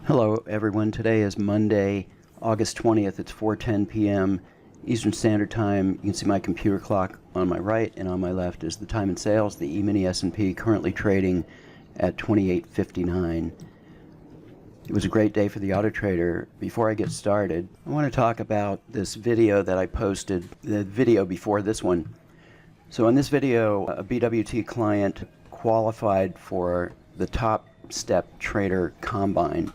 Hello everyone, today is Monday, August 20th. It's 4:10 p.m. Eastern Standard Time. You can see my computer clock on my right, and on my left is the time in sales, the E-mini S&P currently trading at 28.59. It was a great day for the Autotrader. Before I get started, I want to talk about this video that I posted, the video before this one. So in this video, a BWT client qualified for the Top Step Trader Combine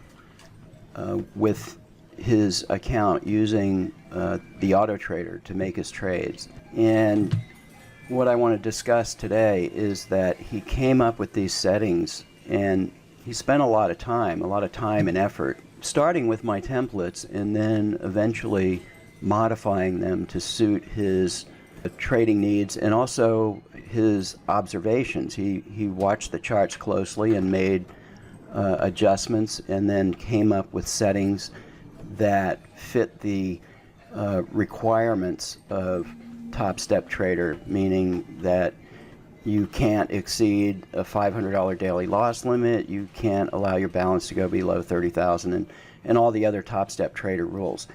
with his account using the Autotrader to make his trades. And what I want to discuss today is that he came up with these settings, and he spent a lot of time and effort, starting with my templates and then eventually modifying them to suit his trading needs and also his observations. He watched the charts closely and made adjustments, and then came up with settings that fit the requirements of Top Step Trader, meaning that you can't exceed a $500 daily loss limit, you can't allow your balance to go below 30,000, and all the other Top Step Trader rules.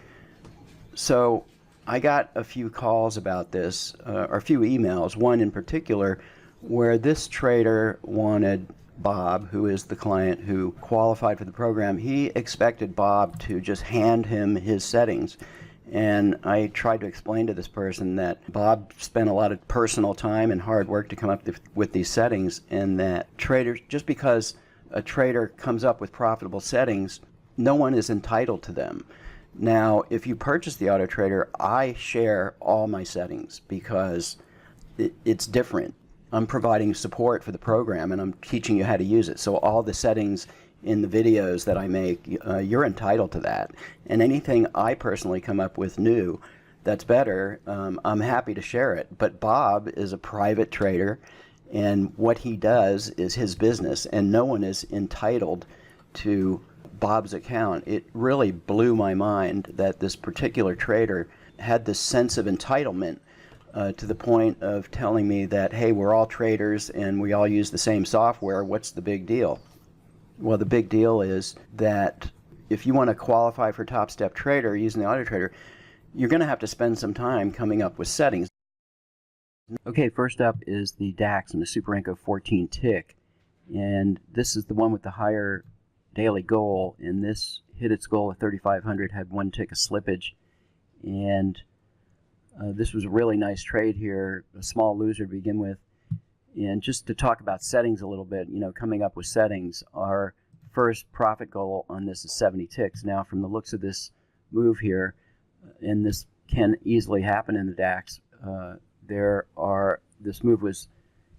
So I got a few calls about this, or a few emails, one in particular where this trader wanted Bob, who is the client who qualified for the program. He expected Bob to just hand him his settings, and I tried to explain to this person that Bob spent a lot of personal time and hard work to come up with these settings, and that traders, just because a trader comes up with profitable settings, no one is entitled to them. Now, if you purchase the Autotrader, I share all my settings because it's different. I'm providing support for the program, and I'm teaching you how to use it. So all the settings in the videos that I make, you're entitled to that. And anything I personally come up with new that's better, I'm happy to share it. But Bob is a private trader, and what he does is his business, and no one is entitled to Bob's account. It really blew my mind that this particular trader had this sense of entitlement to the point of telling me that, hey, we're all traders and we all use the same software. What's the big deal? Well, the big deal is that if you want to qualify for Top Step Trader using the Autotrader, you're going to have to spend some time coming up with settings. Okay, first up is the DAX and the Super 14 tick. And this is the one with the higher daily goal, and this hit its goal of 3,500, had one tick of slippage, and this was a really nice trade here, a small loser to begin with. And just to talk about settings a little bit, coming up with settings, our first profit goal on this is 70 ticks. Now, from the looks of this move here, and this can easily happen in the DAX, this move was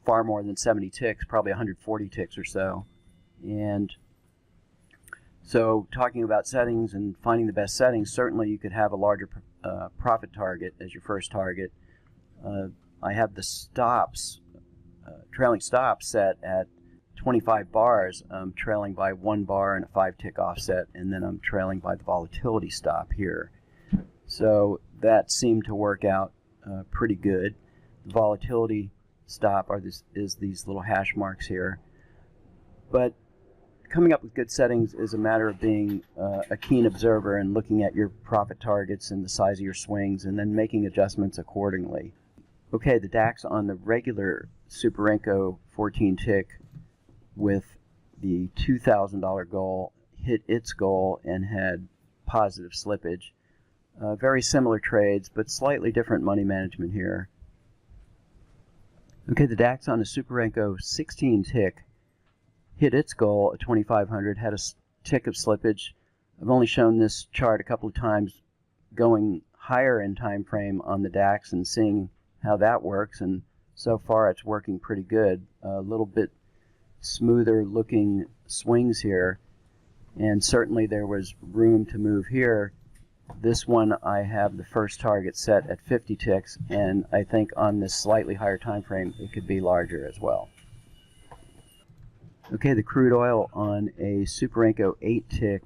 far more than 70 ticks, probably 140 ticks or so. And so talking about settings and finding the best settings, certainly you could have a larger profit target as your first target. I have the stops, trailing stops set at 25 bars. I'm trailing by 1 bar and a 5-tick offset, and then I'm trailing by the volatility stop here. So that seemed to work out pretty good. The volatility stop is these little hash marks here. But coming up with good settings is a matter of being a keen observer and looking at your profit targets and the size of your swings and then making adjustments accordingly. Okay, the DAX on the regular Super 14 tick with the $2,000 goal hit its goal and had positive slippage. Very similar trades, but slightly different money management here. Okay, the DAX on the Super 16 tick hit its goal at 2,500, had a tick of slippage. I've only shown this chart a couple of times going higher in time frame on the DAX and seeing how that works, and so far it's working pretty good. A little bit smoother looking swings here, and certainly there was room to move here. This one I have the first target set at 50 ticks, and I think on this slightly higher time frame it could be larger as well. Okay, the crude oil on a Super 8 tick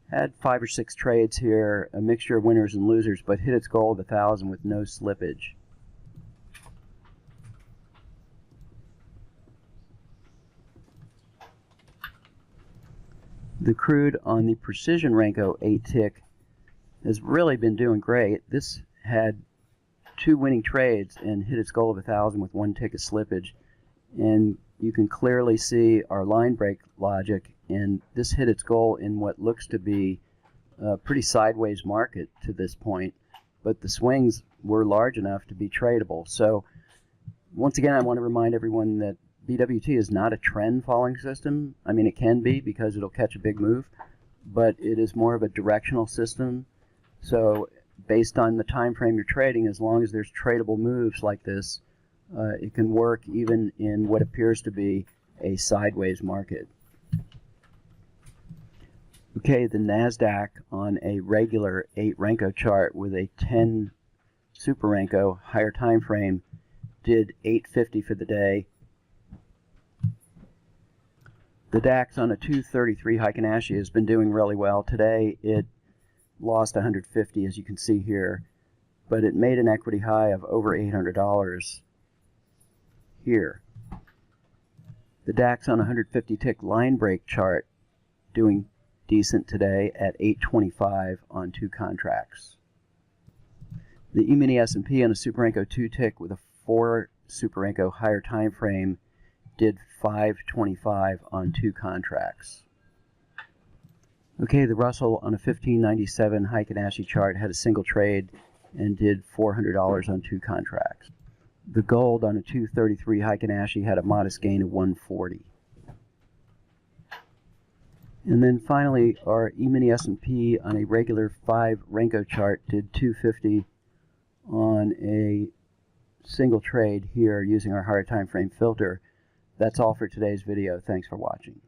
had 5 or 6 trades here, a mixture of winners and losers, but hit its goal of 1,000 with no slippage. The crude on the Precision Renko 8-tick has really been doing great. This had 2 winning trades and hit its goal of 1,000 with 1 tick of slippage. And you can clearly see our line break logic, and this hit its goal in what looks to be a pretty sideways market to this point, but the swings were large enough to be tradable. So once again, I want to remind everyone that BWT is not a trend following system. I mean, it can be because it'll catch a big move, but it is more of a directional system. So based on the time frame you're trading, as long as there's tradable moves like this, it can work even in what appears to be a sideways market. Okay, the NASDAQ on a regular 8 Renko chart with a 10 Super Renko higher time frame did 850 for the day. The DAX on a 233 Heikin Ashi has been doing really well. Today it lost 150, as you can see here, but it made an equity high of over $800 here. The DAX on a 150 tick line break chart doing decent today at 825 on 2 contracts. The E-mini S&P on a Super Renko 2 tick with a 4 Super Renko higher time frame did 525 on 2 contracts. Okay, the Russell on a 1597 Heikin Ashi chart had a single trade and did $400 on 2 contracts. The gold on a 233 Heikin Ashi had a modest gain of 140. And then finally, our E-mini S&P on a regular 5 Renko chart did 250 on a single trade here using our higher time frame filter. That's all for today's video. Thanks for watching.